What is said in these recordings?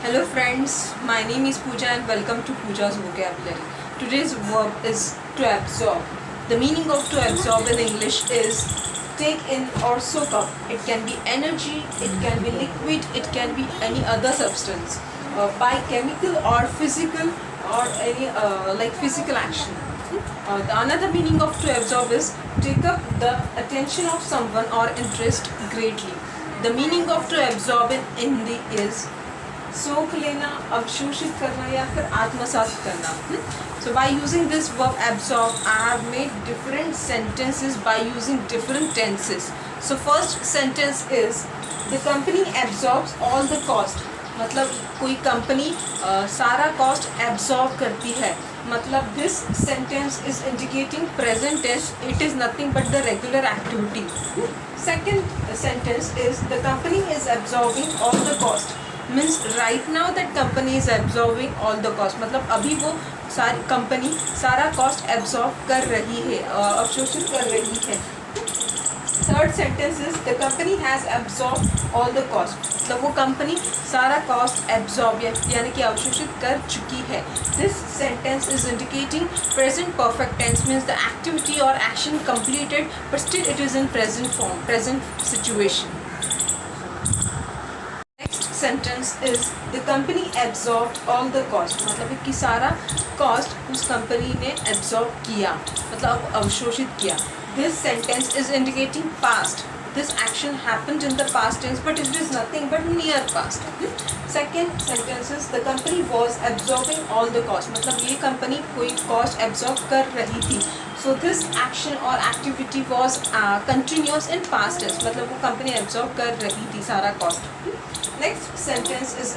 Hello friends, my name is Pooja and welcome to Pooja's vocabulary. Today's verb is to absorb. The meaning of to absorb in English is take in or soak up. It can be energy, it can be liquid, it can be any other substance by chemical or physical or any like physical action. The another meaning of to absorb is take up the attention of someone or interest greatly. The meaning of to absorb in Hindi is सोख लेना, अवशोषित करना या फिर आत्मसात करना. So by using this verb absorb, I have made different sentences by using different tenses. So first sentence is the company absorbs all the cost. मतलब कोई कंपनी सारा कॉस्ट एब्जॉर्ब करती है. मतलब this sentence is indicating present tense. It is nothing but the regular activity. Second sentence is the company is absorbing all the cost. Means right now that company is absorbing all the cost. मतलब अभी वो सारी company सारा cost absorb कर रही है, अवशोषित कर रही है. Third sentence is the company has absorb all the cost. मतलब वो कंपनी सारा कॉस्ट एब्जॉर्ब यानी कि अवशोषित कर चुकी है. This sentence is indicating present perfect tense. Means the activity और action completed but still it is in present form, present situation. Sentence is the company absorb all the cost. मतलब कि सारा कॉस्ट उस कंपनी ने absorb किया, मतलब अवशोषित किया. This sentence is indicating past. This action happened in the past tense but it is nothing but near past. Second sentence is the company was absorbing all the cost. मतलब ये company कोई cost absorb कर रही थी. So this action और activity was continuous in past tense. मतलब वो company absorb कर रही थी सारा cost. Next sentence is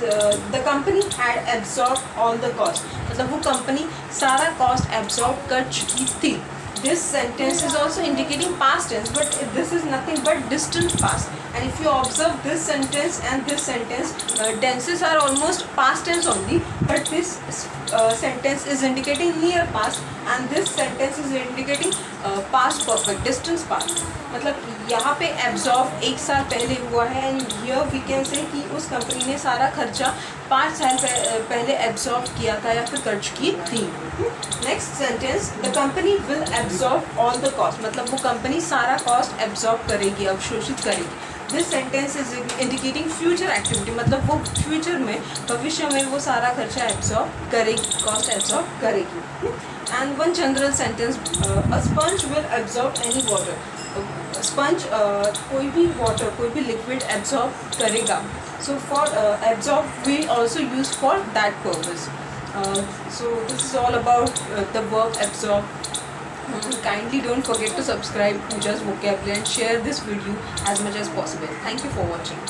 the company had absorb all the cost. मतलब वो कंपनी सारा कॉस्ट एब्जॉर्ब कर चुकी थी. This sentence is also indicating past tense, but this is nothing but distant past. And if you observe this sentence and this sentence, tenses are almost past tense only, but this sentence is indicating near past and this sentence is indicating past perfect, distance past. मतलब यहाँ पे absorb 1 साल पहले हुआ है and here we can say कि उस company ने सारा खर्चा 5 साल पहले एब्जॉर्ब किया था या फिर कर चुकी थी. Next sentence the company will absorb all the cost. मतलब वो कंपनी सारा कॉस्ट एब्जॉर्ब करेगी, अवशोषित करेगी. This sentence is indicating future activity. मतलब वो फ्यूचर में, भविष्य में वो सारा खर्चा एब्जॉर्ब करेगी, कॉस्ट एब्जॉर्ब करेगी. And one general sentence a sponge will absorb any water. Sponge कोई भी वाटर, कोई भी लिक्विड एब्जॉर्ब करेगा. So for absorb we also use for that purpose. So this is all about the verb absorb. Kindly don't forget to subscribe Pooja's vocabulary and share this video as much as possible. Thank you for watching.